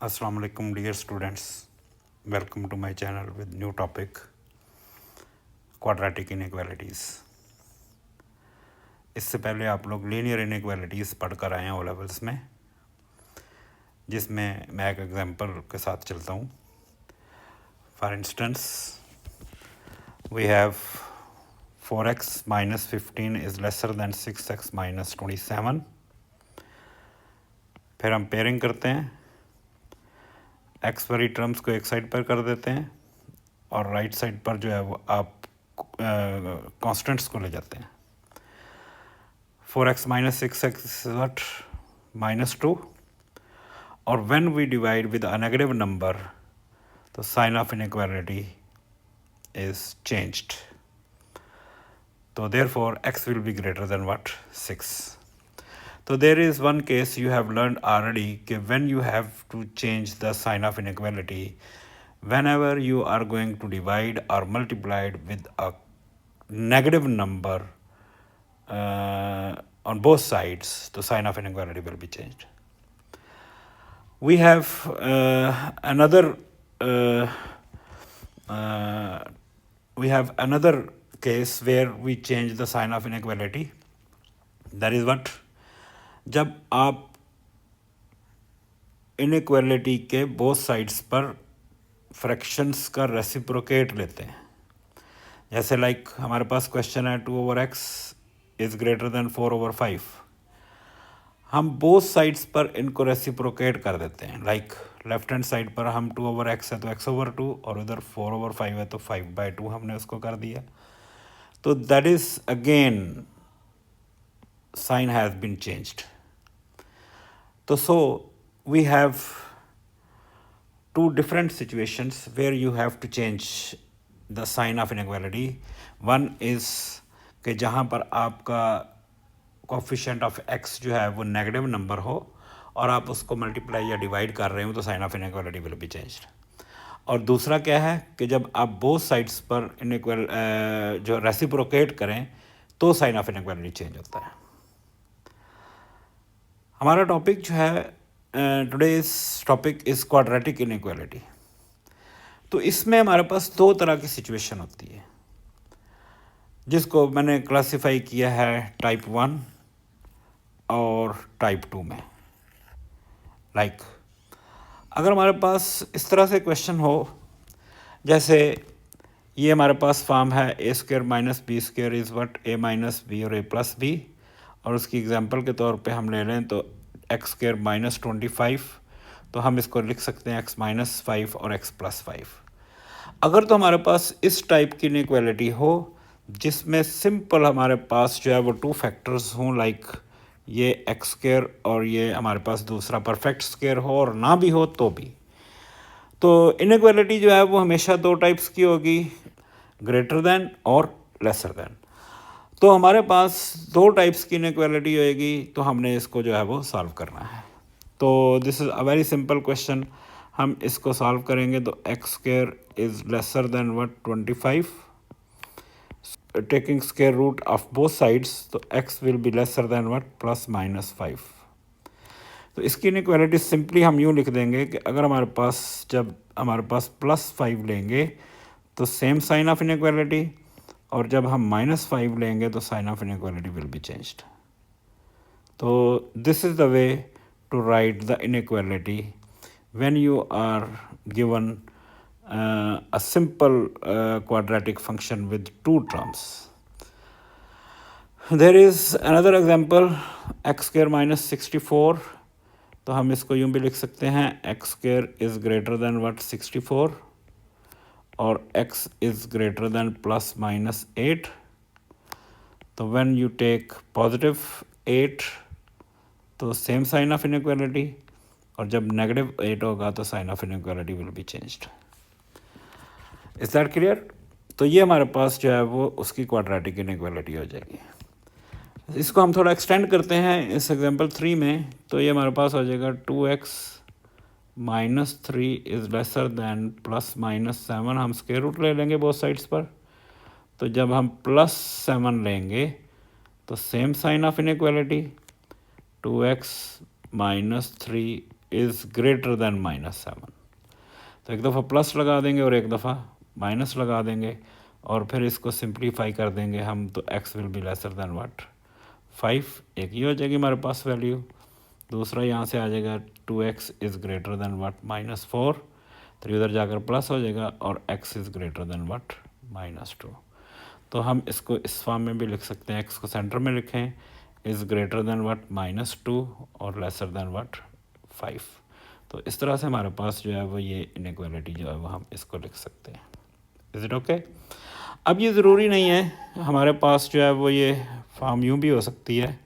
Assalamu alaikum dear students, welcome to my channel with new topic quadratic inequalities। इससे पहले आप लोग linear inequalities पढ़कर आए हैं ओ लेवल्स में, जिसमें मैं एक एग्जांपल के साथ चलता हूँ। For instance we have 4x minus 15 is lesser than 6x minus 27। फिर हम पेयरिंग करते हैं, एक्स वाली टर्म्स को एक साइड पर कर देते हैं और राइट साइड पर जो है वो आप कांस्टेंट्स को ले जाते हैं। 4x minus 6x is what? -2। और when we divide with a negative number तो sign of inequality is changed. तो therefore x will be greater than what? 6। So there is one case you have learned already कि when you have to change the sign of inequality, whenever you are going to divide or multiply it with a negative number on both sides, the sign of inequality will be changed. We have another case where we change the sign of inequality. That is what? जब आप inequality के both sides पर fractions का reciprocate लेते हैं। जैसे like हमारे पास question है 2/x इज़ ग्रेटर देन 4/5। हम बोथ साइड्स पर इनको रेसिप्रोकेट कर देते हैं। लाइक लेफ्ट हैंड साइड पर हम 2/x है तो x/2 और उधर 4/5 है तो 5/2 हमने उसको कर दिया। तो that is again sign has been changed. So we have two different situations where you have to change the sign of inequality. One is कि जहाँ पर आपका कोफिशिएंट ऑफ x जो है वो नेगेटिव नंबर हो और आप उसको मल्टीप्लाई या डिवाइड कर रहे हो तो sign of inequality will be changed. और दूसरा क्या है कि जब आप बोथ साइड्स पर इनइक्वल जो रेसिप्रोकेट करें तो साइन ऑफ इनइक्वालिटी चेंज होता है। हमारा टॉपिक जो है today's topic is quadratic inequality. तो इसमें हमारे पास दो तरह की सिचुएशन होती है जिसको मैंने क्लासिफाई किया है टाइप 1 और टाइप 2 में। लाइक अगर हमारे पास इस तरह से क्वेश्चन हो, जैसे ये हमारे पास फॉर्म है a² - b² is what a - b और a + b, और उसकी एग्जांपल के तौर पे हम ले लें तो x² - 25, तो हम इसको लिख सकते हैं x - 5 और x + 5। अगर तो हमारे पास इस टाइप की इनइक्वालिटी हो जिसमें सिंपल हमारे पास जो है वो टू फैक्टर्स हों, लाइक ये x² और ये हमारे पास दूसरा परफेक्ट स्क्वायर हो और ना भी हो तो भी, तो इनइक्वालिटी जो है वो हमेशा दो टाइप्स की होगी, ग्रेटर दैन और लेसर दैन। तो हमारे पास दो टाइप्स की इनइक्वालिटी होएगी, तो हमने इसको जो है वो सॉल्व करना है। तो this is a very simple question. हम इसको सॉल्व करेंगे तो x² is lesser than what 25, taking square root of both sides, तो x will be lesser than what +-5। तो इसकी इनइक्वालिटी सिंपली हम यूँ लिख देंगे कि अगर हमारे पास जब हमारे पास +5 लेंगे तो सेम साइन ऑफ इनइक्वालिटी, और जब हम -5 लेंगे तो sign of inequality will be changed. तो this is the way to write the inequality when you are given a simple quadratic function with two terms. There is another example, x² - 64। तो हम इसको यूँ भी लिख सकते हैं x² is greater than what 64 और x इज़ ग्रेटर दैन +-8। तो व्हेन यू टेक +8 तो सेम साइन ऑफ इनइक्वालिटी, और जब -8 होगा तो sign of inequality will be changed. Is that clear? तो ये हमारे पास जो है वो उसकी क्वाड्रेटिक इनइक्वालिटी हो जाएगी। इसको हम थोड़ा एक्सटेंड करते हैं इस एग्जांपल 3 में, तो ये हमारे पास हो जाएगा 2x - 3 इज़ लेसर दैन +-7। हम स्क्वायर रूट ले लेंगे बोथ साइड्स पर, तो जब हम +7 लेंगे तो same sign of inequality, 2x - 3 is greater than -7। तो एक दफ़ा प्लस लगा देंगे और एक दफ़ा माइनस लगा देंगे और फिर इसको सिंप्लीफाई कर देंगे हम, तो x will be laser than what 5। एक ही हो जाएगी हमारे पास वैल्यू। दूसरा यहाँ से आ जाएगा 2x is greater than what -4, तो इधर जाकर प्लस हो जाएगा और x is greater than what -2। तो हम इसको इस फॉर्म में भी लिख सकते हैं, x को सेंटर में लिखें, इज़ ग्रेटर देन व्हाट -2 और लेसर देन व्हाट 5। तो इस तरह से हमारे पास जो है वो ये इनइक्वालिटी जो है वो हम इसको लिख सकते हैं। Is it okay? अब ये ज़रूरी नहीं है हमारे पास जो है वो ये फॉर्म यूँ भी हो सकती है,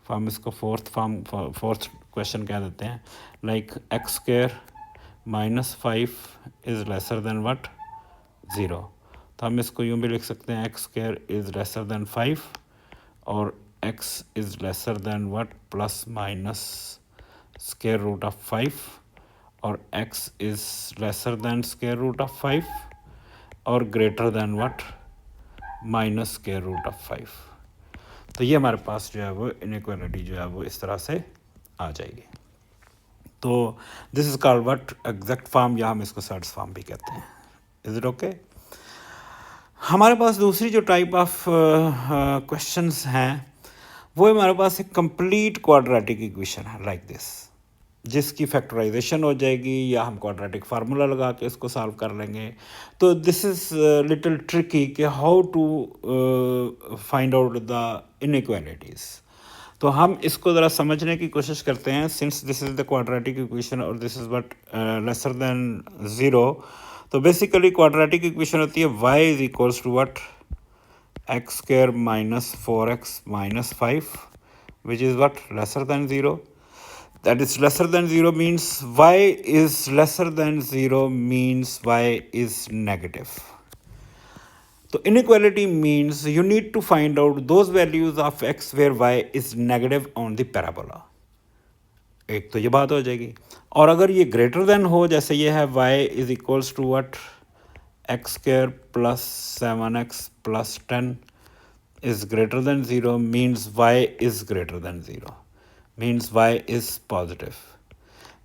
फॉर्म इसको फोर्थ क्वेश्चन कह देते हैं, like x² -5 is lesser than what 0। तो हम इसको यूँ भी लिख सकते हैं, x² इज़ लेसर देन 5 और x is lesser than what plus minus square root of 5 और x is lesser than square root of 5 और greater than what minus square root of 5। तो ये हमारे पास जो है वो इनइक्वालिटी जो है वो इस तरह से आ जाएगी। तो this is called what exact form, या हम इसको सर्ट्स फॉर्म भी कहते हैं। Is it okay? हमारे पास दूसरी जो टाइप ऑफ क्वेश्चंस हैं वो हमारे पास एक कंप्लीट क्वाड्रेटिक इक्वेशन है लाइक दिस, जिसकी फैक्टराइजेशन हो जाएगी या हम क्वाड्रेटिक फार्मूला लगा के इसको सॉल्व कर लेंगे। तो दिस इज़ लिटिल ट्रिकी कि how to find out the inequalities. तो हम इसको ज़रा समझने की कोशिश करते हैं, since this is the quadratic equation और this is but lesser than 0। तो बेसिकली क्वाड्रेटिक इक्वेशन होती है y is equals to what x² -4x -5 which is what lesser than 0. That is lesser than 0 means y is lesser than 0 means y is negative. So inequality means you need to find out those values of x where y is negative on the parabola. एक तो ये बात हो जाएगी, और अगर ये greater than हो, जैसे ये है y is equals to what x² plus 7x plus 10 is greater than 0 means y is greater than 0 means y is positive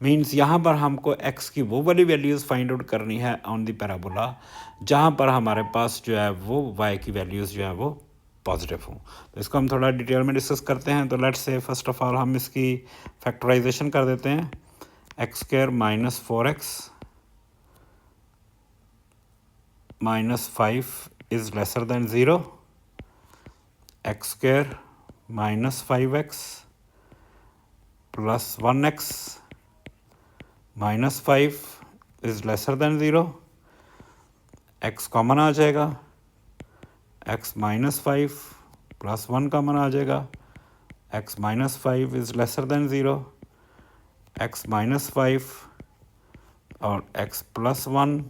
means यहाँ पर हमको x की वो वाली वैल्यूज़ फाइंड आउट करनी है ऑन द पैराबोला जहाँ पर हमारे पास जो है वो y की वैल्यूज़ जो है वो पॉजिटिव हों। तो इसको हम थोड़ा डिटेल में डिस्कस करते हैं। तो let's say first of all हम इसकी फैक्टराइजेशन कर देते हैं, x² -4x -5 is lesser than 0, x² -5x plus 1x -5 is lesser than 0, x common आ जाएगा, x -5 प्लस 1 कॉमन आ जाएगा, x -5 is lesser than 0, x -5 और x plus 1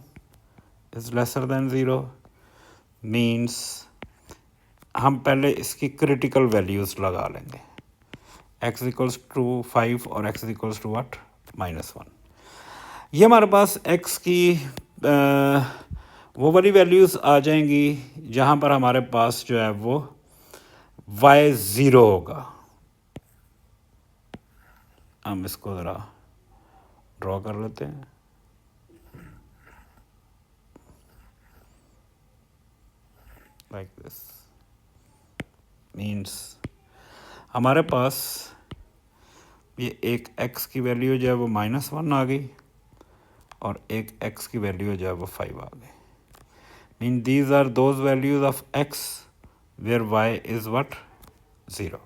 is lesser than 0 means हम पहले इसकी क्रिटिकल वैल्यूज़ लगा लेंगे, x इक्वल्स टू 5 और x इक्वल्स टू व्हाट -1। ये हमारे पास x की वो वाली वैल्यूज़ आ जाएंगी जहाँ पर हमारे पास जो है वो y 0 होगा। हम इसको ज़रा ड्रॉ कर लेते हैं। लाइक दिस मीन्स हमारे पास ये एक x की वैल्यू जो है वो -1 आ गई और एक x की वैल्यू जो है वो 5 आ गई। Mean these are those values of x where y is what 0।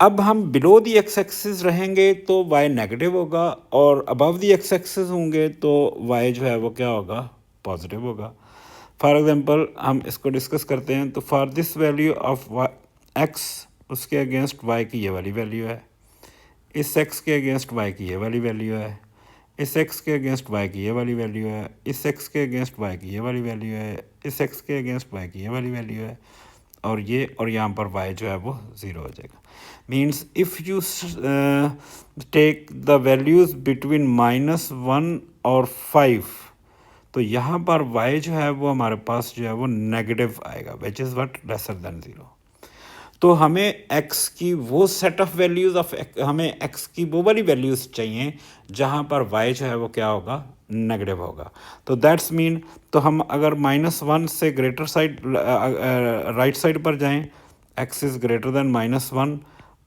अब हम बिलो दी x एक्सिस रहेंगे तो y नेगेटिव होगा और अबव दी x एक्सिस होंगे तो y जो है वो क्या होगा, पॉजिटिव होगा। फॉर एग्जांपल हम इसको डिस्कस करते हैं। तो for this value of x, उसके अगेंस्ट y की ये वाली वैल्यू है, इस x के अगेंस्ट y की ये वाली वैल्यू है, इस x के अगेंस्ट y की ये वाली वैल्यू है, इस x के अगेंस्ट y की ये वाली वैल्यू है, इस x के अगेंस्ट y की ये वाली वैल्यू है और यहाँ पर y जो है वो 0 हो जाएगा। Means if you take the values between -1 और 5 तो यहाँ पर y जो है वो हमारे पास जो है वो नेगेटिव आएगा, which is what laser than 0। तो हमें x की वो सेट ऑफ वैल्यूज़ ऑफ हमें x की वो वाली वैल्यूज़ चाहिए जहाँ पर y जो है वो क्या होगा, नेगेटिव होगा। तो दैट्स मीन, तो हम अगर -1 से ग्रेटर साइड राइट साइड पर जाएं, x इज़ ग्रेटर देन -1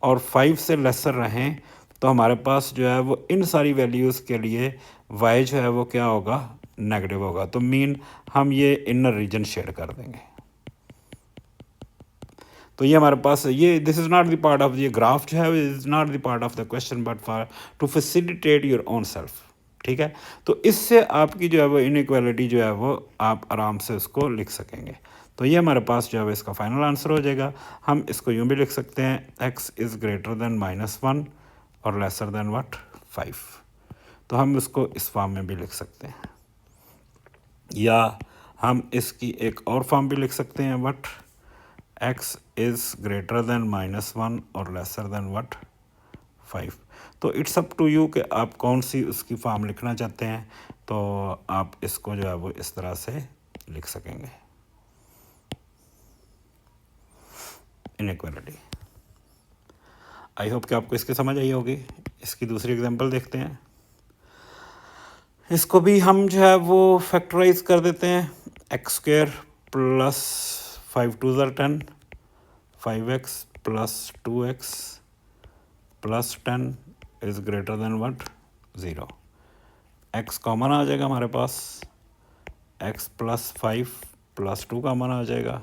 और 5 से लेसर रहें, तो हमारे पास जो है वो इन सारी वैल्यूज़ के लिए y जो है वो क्या होगा, नेगेटिव होगा। तो मीन हम ये इनर रीजन शेड कर देंगे। तो ये हमारे पास ये this is not the part of ये ग्राफ जो है, is not the part of the question but for to facilitate your own self. ठीक है, तो इससे आपकी जो है वो इनइक्वालिटी जो है वो आप आराम से उसको लिख सकेंगे। तो ये हमारे पास जो है इसका फाइनल आंसर हो जाएगा। हम इसको यूँ भी लिख सकते हैं, x इज़ ग्रेटर देन -1 और लेसर देन व्हाट, 5। तो हम इसको इस फॉर्म में भी लिख सकते हैं, या हम इसकी एक और फॉर्म भी लिख सकते हैं, what x is greater then -1 और लेसर देन व्हाट, 5। तो इट्स अप टू यू कि आप कौन सी उसकी फॉर्म लिखना चाहते हैं। तो आप इसको जो है वो इस तरह से लिख सकेंगे, इनइक्वालिटी। आई होप कि आपको इसकी समझ आई होगी। इसकी दूसरी एग्जांपल देखते हैं। इसको भी हम जो है वो फैक्टराइज कर देते हैं, x² प्लस 5 2 ज़र 10, 5x plus 2x plus 10 is greater than what, 0। x common आ जाएगा हमारे पास, x प्लस 5 प्लस 2 कॉमन आ जाएगा,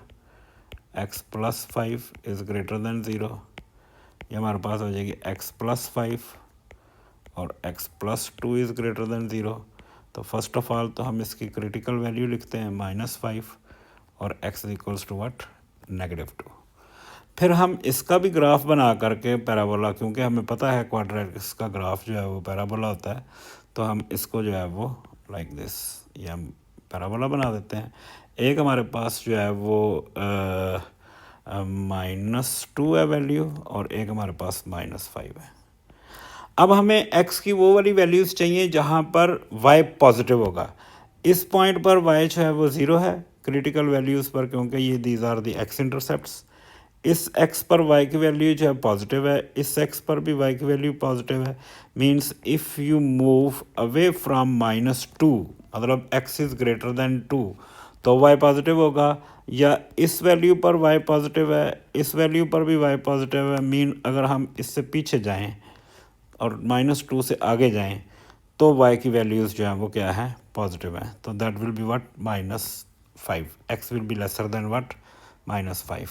x plus 5 is greater than 0। ये हमारे पास हो जाएगी x प्लस 5 और x plus 2 is greater than 0। तो फर्स्ट ऑफ ऑल तो हम इसकी क्रिटिकल वैल्यू लिखते हैं -5 और x इक्वल्स टू व्हाट, -2। फिर हम इसका भी ग्राफ बना करके पैराबोला, क्योंकि हमें पता है क्वाड्रेटिक्स का ग्राफ जो है वो पैराबोला होता है, तो हम इसको जो है वो लाइक दिस, ये हम पैराबोला बना देते हैं। एक हमारे पास जो है वो -2 है वैल्यू और एक हमारे पास -5 है। अब हमें x की वो वाली वैल्यूज़ चाहिए जहाँ पर y पॉजिटिव होगा। इस पॉइंट पर y जो है वो 0 है क्रिटिकल वैल्यूज़ पर, क्योंकि ये these are the x intercepts. इस x पर y की वैल्यू जो है पॉजिटिव है, इस x पर भी y की वैल्यू पॉजिटिव है। Means if you move away from -2, मतलब x इज़ ग्रेटर देन 2, तो y पॉजिटिव होगा, या इस वैल्यू पर y पॉजिटिव है, इस वैल्यू पर भी y पॉजिटिव है। मीन अगर हम इससे पीछे जाएं और -2 से आगे जाएं तो y की वैल्यूज़ जो हैं वो क्या है, पॉजिटिव है। तो that will be what, -5। x will be laser than what, -5।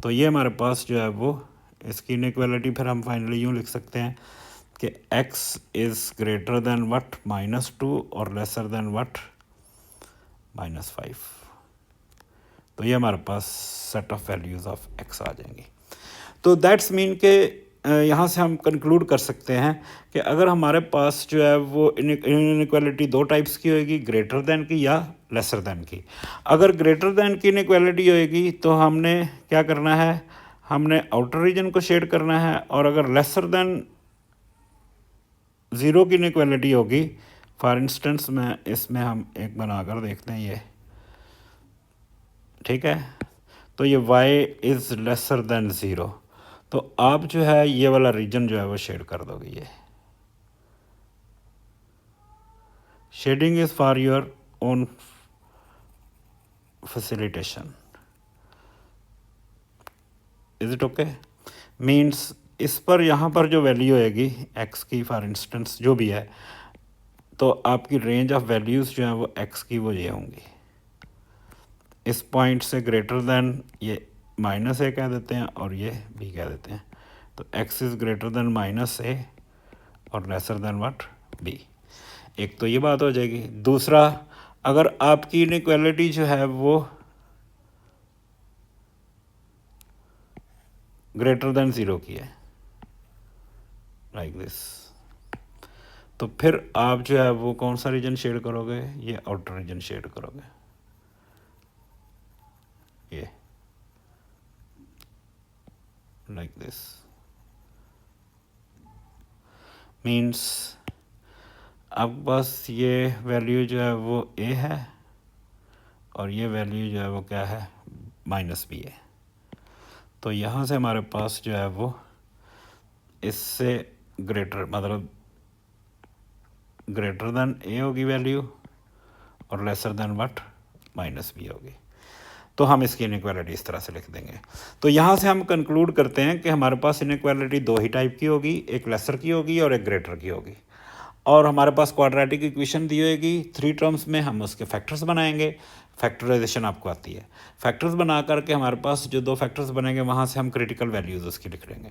तो ये हमारे पास जो है वो इसकी इनइक्वालिटी फिर हम फाइनली यूँ लिख सकते हैं कि x is greater than what, -2 और लेसर देन व्हाट, -5। तो ये हमारे पास set of values of x आ जाएंगी। तो दैट्स मीन के यहाँ से हम कंक्लूड कर सकते हैं कि अगर हमारे पास जो है वो इनइक्वालिटी दो टाइप्स की होएगी, ग्रेटर दैन की या लेसर दैन की। अगर ग्रेटर दैन की इनइक्वालिटी होएगी तो हमने क्या करना है, हमने आउटर रीजन को शेड करना है, और अगर लेसर दैन 0 की इनइक्वालिटी होगी, फॉर इंस्टेंस में इसमें हम एक बनाकर देखते हैं ये, ठीक है। तो ये y इज़ लेसर दैन 0, तो आप जो है ये वाला रीजन जो है वो शेड कर दोगे। ये shading is for your own facilitation, is it okay. Means इस पर यहाँ पर जो वैल्यू होएगी x की, फॉर इंस्टेंस जो भी है, तो आपकी रेंज ऑफ वैल्यूज़ जो है वो x की वो ये होंगी। इस पॉइंट से ग्रेटर दैन ये -a कह देते हैं और ये b कह देते हैं। तो x is greater than -a और लेसर दैन व्हाट, b। एक तो ये बात हो जाएगी। दूसरा, अगर आपकी इनइक्वालिटी जो है वो ग्रेटर दैन 0 की है, लाइक दिस, तो फिर आप जो है वो कौन सा रीजन शेड करोगे, ये आउटर रीजन शेड करोगे, ये लाइक दिस। मीन्स अब बस ये वैल्यू जो है वो a है और ये वैल्यू जो है वो क्या है, -b है। तो यहाँ से हमारे पास जो है वो इससे ग्रेटर मतलब ग्रेटर देन ए होगी वैल्यू और lesser than what minus b होगी। तो हम इसकी इनइक्वालिटी इस तरह से लिख देंगे। तो यहाँ से हम कंक्लूड करते हैं कि हमारे पास इनइक्वालिटी दो ही टाइप की होगी, एक लेसर की होगी और एक ग्रेटर की होगी। और हमारे पास क्वाड्रेटिक इक्वेशन दी होगी 3 टर्म्स में, हम उसके फैक्टर्स बनाएंगे। फैक्टराइजेशन आपको आती है। फैक्टर्स बना करके हमारे पास जो दो फैक्टर्स बनेंगे वहाँ से हम क्रिटिकल वैल्यूज़ उसकी लिख लेंगे।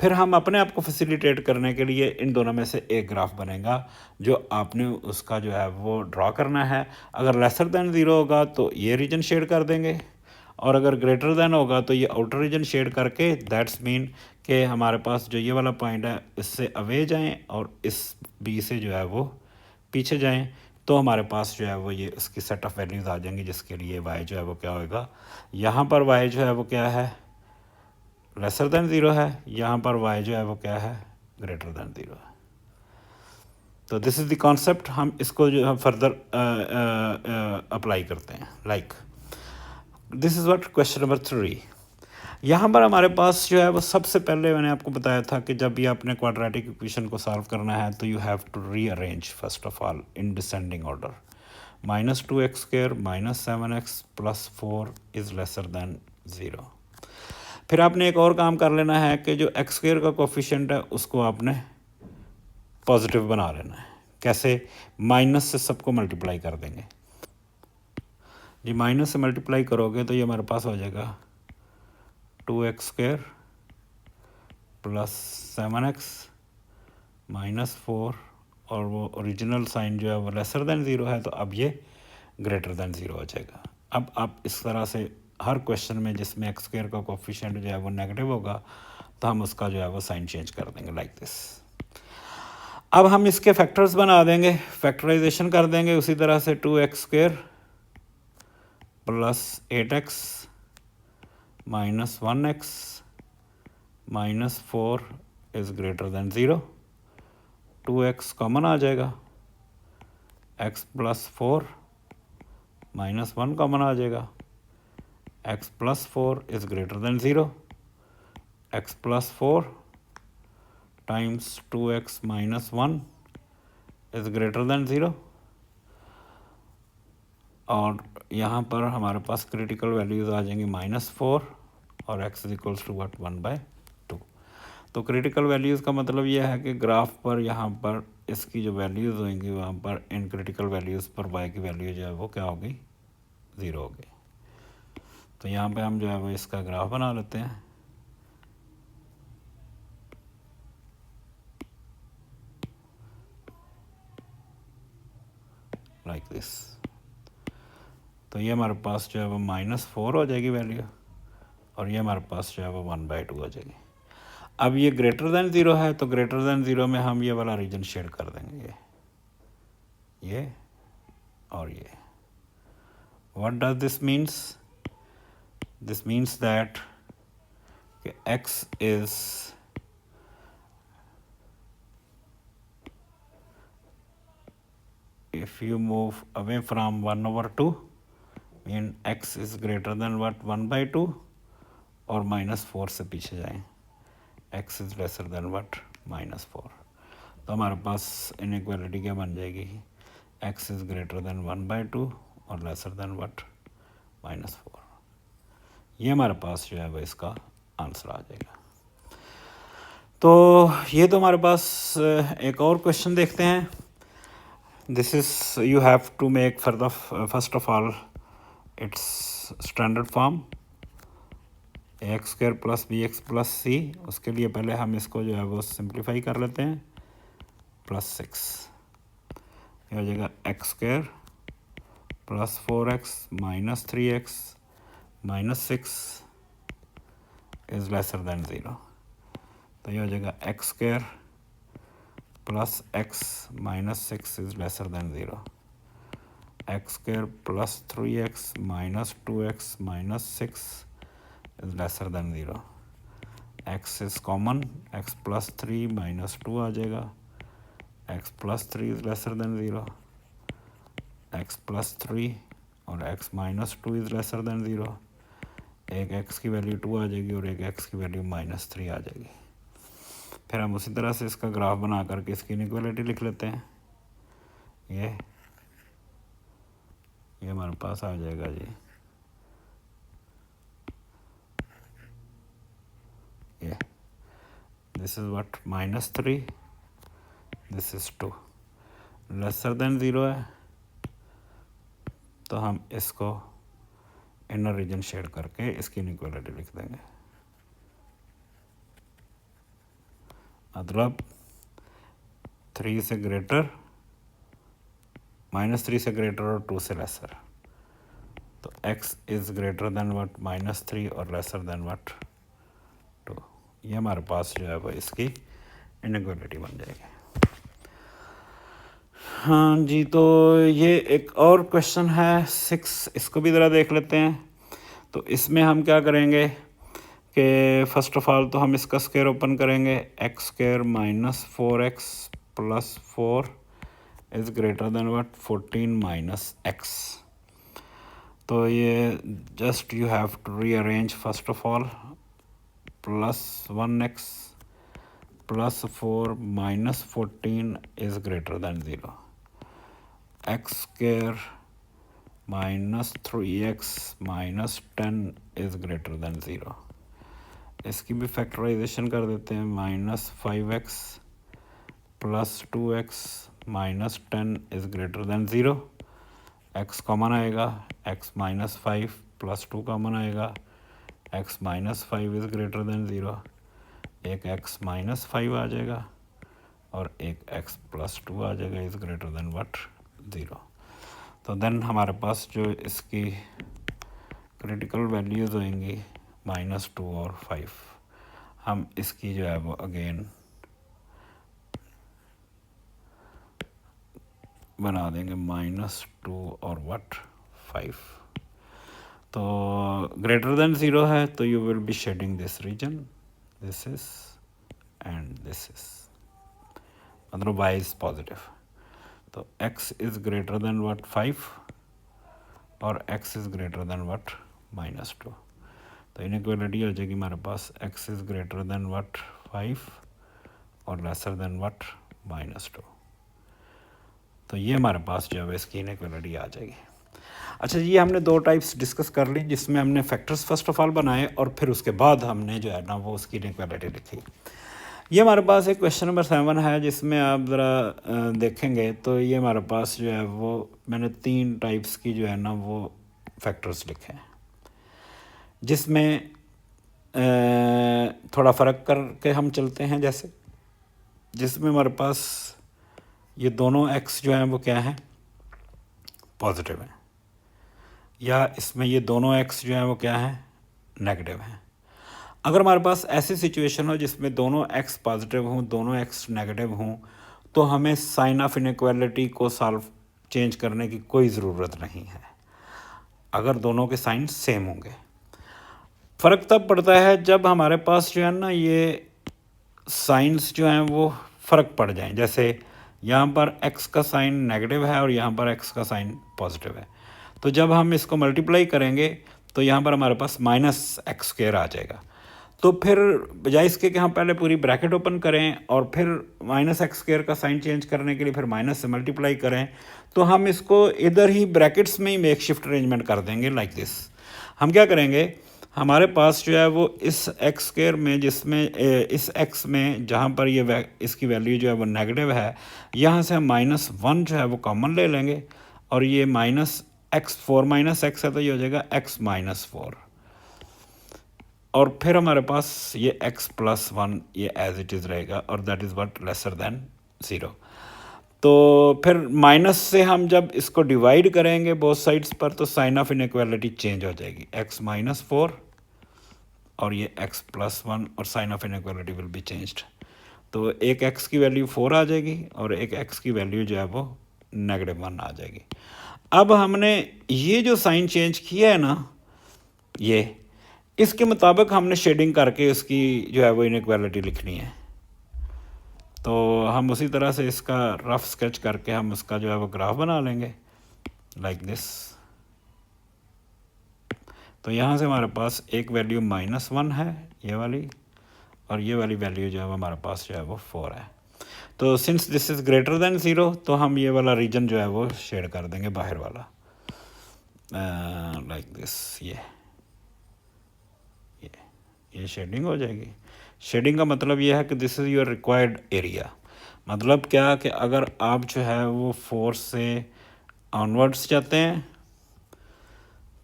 फिर हम अपने आप को फैसिलिटेट करने के लिए इन दोनों में से एक ग्राफ बनेगा जो आपने उसका जो है वो ड्रॉ करना है। अगर लेसर देन ज़ीरो होगा तो ये रीजन शेड कर देंगे और अगर ग्रेटर देन होगा तो ये आउटर रीजन शेड करके, दैट्स मीन कि हमारे पास जो ये वाला पॉइंट है इससे अवे जाएं और इस बी से जो है वो पीछे जाएं, तो हमारे पास जो है वो ये उसकी सेट ऑफ वैल्यूज़ आ जाएंगी जिसके लिए वाई जो है वो क्या होगा। यहाँ पर वाई जो है वो क्या है, लेसर देन ज़ीरो है, यहाँ पर वाई जो है वो क्या है, ग्रेटर देन ज़ीरो है। तो दिस इज़ द कॉन्सेप्ट। हम इसको जो है फर्दर अप्लाई करते हैं। Like this is what question number 3। यहाँ पर हमारे पास जो है वो सबसे पहले मैंने आपको बताया था कि जब भी आपने क्वाड्रेटिक इक्वेशन को सॉल्व करना है तो you have to rearrange first of all in descending order. -2x² -7x + 4 is lesser than 0। फिर आपने एक और काम कर लेना है कि जो x² का कोफिशिएंट है उसको आपने पॉजिटिव बना लेना है। कैसे? माइनस से सबको मल्टीप्लाई कर देंगे जी। माइनस से मल्टीप्लाई करोगे तो ये हमारे पास हो जाएगा 2x² + 7x -4 और वो ओरिजिनल साइन जो है वो लेसर देन ज़ीरो है, तो अब ये ग्रेटर देन ज़ीरो हो जाएगा। अब आप इस तरह से हर क्वेश्चन में जिसमें x² का कोफिशिएंट जो है वो नेगेटिव होगा तो हम उसका जो है वो साइन चेंज कर देंगे लाइक दिस। अब हम इसके फैक्टर्स बना देंगे, फैक्टराइजेशन कर देंगे उसी तरह से। 2x² + 8x -1x -4 is greater than 0। 2x common आ जाएगा, x + 4 -1 कॉमन आ जाएगा, x + 4 is greater than 0। x + 4 times 2x - 1 is greater than 0। और यहाँ पर हमारे पास क्रिटिकल वैल्यूज़ आ जाएंगी -4 और x = 1/2। तो क्रिटिकल वैल्यूज़ का मतलब यह है कि ग्राफ पर यहाँ पर इसकी जो वैल्यूज़ होंगी वहाँ पर इन क्रिटिकल वैल्यूज़ पर y की वैल्यू जो है वो क्या होगी, 0 होगी। तो यहाँ पे हम जो है वो इसका ग्राफ बना लेते हैं। Like this. तो ये हमारे पास जो है वो -4 हो जाएगी वैल्यू और ये हमारे पास जो है वो 1/2 हो जाएगी। अब ये ग्रेटर देन 0 है तो ग्रेटर देन 0 में हम ये वाला रीजन शेड कर देंगे, ये और ये। What does this means? This means that x is if you move away from 1/2 mean x is greater than what 1/2 और -4 से पीछे जाएं, x is lesser than what -4। तो हमारे पास इनइक्वालिटी क्या बन जाएगी, x is greater than 1/2 और lesser than what -4। ये हमारे पास जो है वो इसका आंसर आ जाएगा। तो ये तो हमारे पास एक और क्वेश्चन देखते हैं। This is you have to make first of all its standard form ax² + bx + c। उसके लिए पहले हम इसको जो है वो सिंप्लीफाई कर लेते हैं, +6 ये हो जाएगा x² + 4x - 3x -6 is lesser than 0। तो ये हो जाएगा x² + x - 6 is lesser than 0। x² + 3x - 2x - 6 is lesser than 0। x is common, x + 3 - 2 आ जाएगा, x + 3 is lesser than 0। x + 3 और x - 2 इज़ लेसर देन 0। एक एक्स की value 2 आ जाएगी और एक एक्स की वैल्यू -3 आ जाएगी। फिर हम उसी तरह से इसका ग्राफ बना करके इसकी इनइक्वालिटी लिख लेते हैं। ये हमारे पास आ जाएगा जी, ये this is what -3, this is 2, laser than 0 है तो हम इसको इनर रीजन शेड करके इसकी इनइक्वालिटी लिख देंगे। मतलब 3 से ग्रेटर, -3 से ग्रेटर और 2 से लेसर, तो x is greater than what -3 और लेसर देन व्हाट 2। ये हमारे पास जो है वो इसकी इनइक्वालिटी बन जाएगी। हाँ जी, तो ये एक और क्वेश्चन है 6, इसको भी ज़रा देख लेते हैं। तो इसमें हम क्या करेंगे कि फर्स्ट ऑफ ऑल तो हम इसका स्क्वायर ओपन करेंगे, x² - 4x + 4 is greater than what 14 - x। तो ये just you have to rearrange first of all, +1x + 4 - 14 is greater than 0, x² - 3x - 10 is greater than 0। इसकी भी फैक्टराइजेशन कर देते हैं, -5x + 2x - 10 is greater than 0, x common आएगा, x - 5 + 2 common आएगा, x - 5 is greater than 0, एक x - 5 आ जाएगा और एक x + 2 आ जाएगा इज़ ग्रेटर देन व्हाट 0। तो देन हमारे पास जो इसकी क्रिटिकल वैल्यूज़ होंगी -2 और 5, हम इसकी जो है वो अगेन बना देंगे -2 और व्हाट 5। तो ग्रेटर देन 0 है तो you will be shading this region, this is and this is, मतलब y इज पॉजिटिव। तो x is greater than what 5 और x is greater than what -2। तो इनइक्वालिटी हो जाएगी हमारे पास x is greater than what 5 और लेसर देन व्हाट -2। तो ये हमारे पास जो है इसकी इनइक्वालिटी आ जाएगी। अच्छा जी, हमने 2 टाइप्स डिस्कस कर ली, जिसमें हमने फैक्टर्स फर्स्ट ऑफ ऑल बनाए और फिर उसके बाद हमने जो है ना वो उसकी इनइक्वालिटी लिखी। ये हमारे पास एक क्वेश्चन नंबर 7 है, जिसमें आप ज़रा देखेंगे तो ये हमारे पास जो है वो मैंने 3 टाइप्स की जो है ना वो फैक्टर्स लिखे हैं, जिसमें थोड़ा फ़र्क करके हम चलते हैं। जैसे जिसमें हमारे पास ये दोनों x जो हैं वो क्या हैं, पॉजिटिव हैं, या इसमें ये दोनों x जो हैं वो क्या हैं, नेगेटिव हैं। अगर हमारे पास ऐसी सिचुएशन हो जिसमें दोनों x पॉजिटिव हों, दोनों x नेगेटिव हों, तो हमें साइन ऑफ इनइक्वालिटी को चेंज करने की कोई ज़रूरत नहीं है, अगर दोनों के साइन सेम होंगे। फ़र्क तब पड़ता है जब हमारे पास जो है ना ये साइंस जो हैं वो फ़र्क पड़ जाएं। जैसे यहाँ पर x का साइन नेगेटिव है और यहाँ पर x का साइन पॉजिटिव है, तो जब हम इसको मल्टीप्लाई करेंगे तो यहाँ पर हमारे पास -x² आ जाएगा। तो फिर बजाय इसके कि हम पहले पूरी ब्रैकेट ओपन करें और फिर -x² का साइन चेंज करने के लिए फिर माइनस से मल्टीप्लाई करें, तो हम इसको इधर ही ब्रैकेट्स में ही मेक शिफ्ट अरेंजमेंट कर देंगे लाइक दिस। हम क्या करेंगे, हमारे पास जो है वो इस x² में, जिसमें इस x में जहाँ पर ये इसकी वैल्यू जो है वो नेगेटिव है, यहाँ से हम -1 जो है वो कॉमन ले लेंगे और ये -4 - x है तो ये हो जाएगा x - 4, और फिर हमारे पास ये x + 1 ये एज इट इज़ रहेगा और that is what laser than 0। तो फिर माइनस से हम जब इसको डिवाइड करेंगे बोथ साइड्स पर, तो साइन ऑफ इनइक्वालिटी चेंज हो जाएगी, x - 4 और ये x + 1 और sign of inequality will be changed. तो एक x की वैल्यू 4 आ जाएगी और एक x की वैल्यू जो है वो -1 आ जाएगी। अब हमने ये जो साइन चेंज किया है ना, ये इसके मुताबिक हमने शेडिंग करके इसकी जो है वो इनइक्वालिटी लिखनी है। तो हम उसी तरह से इसका रफ स्केच करके हम उसका जो है वो ग्राफ बना लेंगे लाइक दिस। तो यहाँ से हमारे पास एक वैल्यू -1 है ये वाली, और ये वाली वैल्यू जो है वो हमारे पास जो है वो 4 है। तो since this is greater than 0 तो हम ये वाला रीजन जो है वो शेड कर देंगे बाहर वाला, लाइक दिस। ये शेडिंग हो जाएगी। शेडिंग का मतलब ये है कि this is your required area. मतलब क्या कि अगर आप जो है वो 4 से ऑनवर्ड्स जाते हैं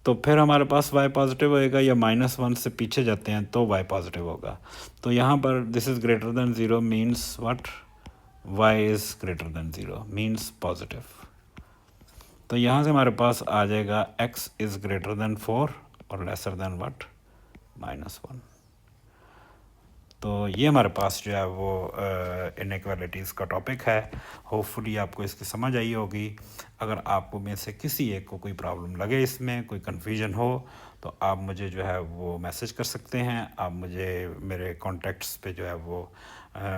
तो फिर हमारे पास y पॉजिटिव होएगा, या -1 से पीछे जाते हैं तो y पॉजिटिव होगा। तो यहाँ पर this is greater than 0 means what, y is greater than 0 means positive. तो यहाँ से हमारे पास आ जाएगा x इज़ ग्रेटर देन 4 और लेसर देन व्हाट, -1। तो ये हमारे पास जो है वो इनइक्वालिटीज़ का टॉपिक है। होपफुली आपको इसकी समझ आई होगी। अगर आपको में से किसी एक को कोई प्रॉब्लम लगे, इसमें कोई कन्फ्यूजन हो, तो आप मुझे जो है वो मैसेज कर सकते हैं। आप मुझे मेरे कॉन्टैक्ट्स पे जो है वो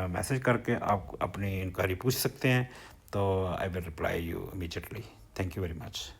मैसेज करके आप अपनी इंक्वायरी पूछ सकते हैं। तो I will reply you immediately. Thank you very much.